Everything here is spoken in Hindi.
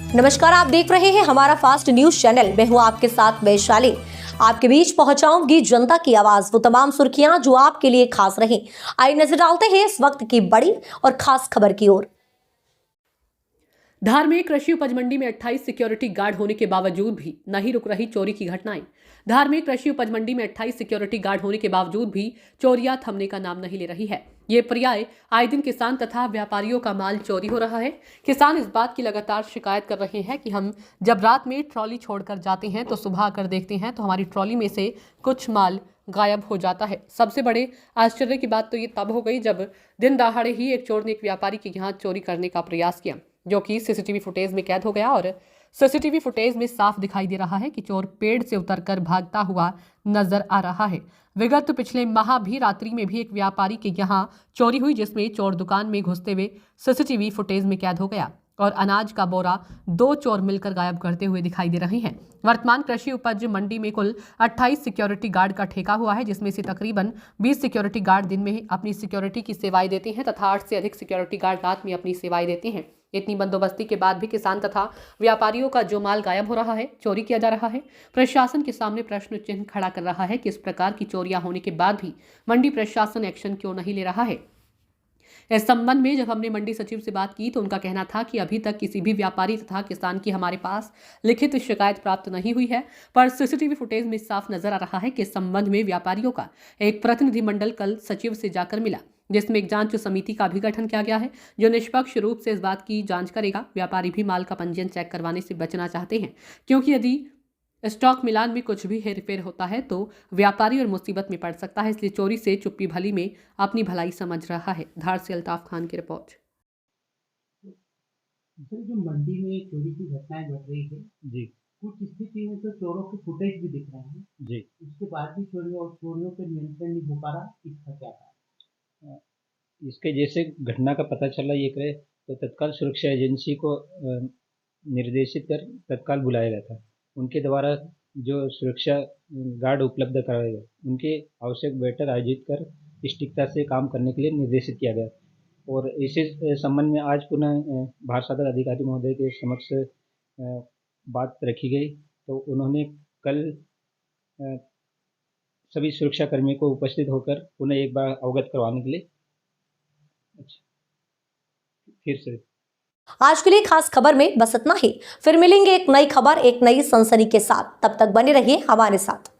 नमस्कार, आप देख रहे हैं हमारा फास्ट न्यूज चैनल। मैं हूं आपके साथ वैशाली। आपके बीच पहुंचाऊंगी जनता की आवाज, वो तमाम सुर्खियां जो आपके लिए खास रही। आइए नजर डालते हैं इस वक्त की बड़ी और खास खबर की ओर। धार में कृषि उपज मंडी में 28 सिक्योरिटी गार्ड होने के बावजूद भी नहीं रुक रही चोरी की घटनाएं। धार में कृषि उपज मंडी में 28 सिक्योरिटी गार्ड होने के बावजूद भी चोरियां थमने का नाम नहीं ले रही है। ये पर्याय आए दिन किसान तथा व्यापारियों का माल चोरी हो रहा है। किसान इस बात की लगातार शिकायत कर रहे हैं कि हम जब रात में ट्रॉली छोड़कर जाते हैं तो सुबह आकर देखते हैं तो हमारी ट्रॉली में से कुछ माल गायब हो जाता है। सबसे बड़े आश्चर्य की बात तो ये तब हो गई जब दिन दहाड़े ही एक चोर ने एक व्यापारी के यहाँ चोरी करने का प्रयास किया, जो कि सीसीटीवी फुटेज में कैद हो गया। और सीसीटीवी फुटेज में साफ दिखाई दे रहा है कि चोर पेड़ से उतरकर भागता हुआ नजर आ रहा है। विगत पिछले माह भी रात्रि में भी एक व्यापारी के यहां चोरी हुई, जिसमें चोर दुकान में घुसते हुए सीसीटीवी फुटेज में कैद हो गया और अनाज का बोरा 2 चोर मिलकर गायब करते हुए दिखाई दे रहे हैं। वर्तमान कृषि उपज मंडी में कुल 28 सिक्योरिटी गार्ड का ठेका हुआ है, जिसमें से तकरीबन 20 सिक्योरिटी गार्ड दिन में अपनी सिक्योरिटी की सेवाएं देते हैं तथा 8 से अधिक सिक्योरिटी गार्ड रात में अपनी सेवाएं देते हैं। इतनी बंदोबस्ती के बाद भी किसान तथा व्यापारियों का जो माल गायब हो रहा है, चोरी किया जा रहा है। प्रशासन के सामने प्रश्न चिन्ह खड़ा कर रहा है कि इस प्रकार की चोरियां होने के बाद भी मंडी प्रशासन एक्शन क्यों नहीं ले रहा है। इस संबंध में जब हमने मंडी सचिव से बात की तो उनका कहना था कि अभी तक किसी भी व्यापारी तथा किसान की हमारे पास लिखित शिकायत प्राप्त नहीं हुई है, पर सीसीटीवी फुटेज में साफ नजर आ रहा है कि इस संबंध में व्यापारियों का एक प्रतिनिधिमंडल कल सचिव से जाकर मिला, जिसमें एक जांच समिति का भी गठन किया गया है जो निष्पक्ष रूप से इस बात की जांच करेगा। व्यापारी भी माल का पंजीयन चेक करवाने से बचना चाहते हैं, क्योंकि यदि स्टॉक मिलान में कुछ भी हेरफेर होता है तो व्यापारी और मुसीबत में पड़ सकता है। इसलिए चोरी से चुप्पी भली में अपनी भलाई समझ रहा है। धार से अल्ताफ खान की रिपोर्ट। सर, जो मंडी में चोरी की घटनाएं बढ़ रही है जी कुछ स्थिति में तो चोरों के फुटेज भी दिख रहे हैं, जी उसके बाद भी चोरियों पे नियंत्रण नहीं हो पा रहा, इसका क्या कारण? इसके जैसे घटना का पता चला ये करे तो तत्काल सुरक्षा एजेंसी को निर्देशित कर तत्काल बुलाया गया था। उनके द्वारा जो सुरक्षा गार्ड उपलब्ध कराए गए, उनके आवश्यक बैठक आयोजित कर सटीकता से काम करने के लिए निर्देशित किया गया। और इसी संबंध में आज पुनः भारत सदर अधिकारी महोदय के समक्ष बात रखी गई, तो उन्होंने कल सभी सुरक्षा कर्मियों को उपस्थित होकर पुनः एक बार अवगत करवाने के लिए फिर से। आज के लिए खास खबर में बस इतना ही। फिर मिलेंगे एक नई खबर, एक नई सनसनी के साथ। तब तक बने रहिए हमारे साथ।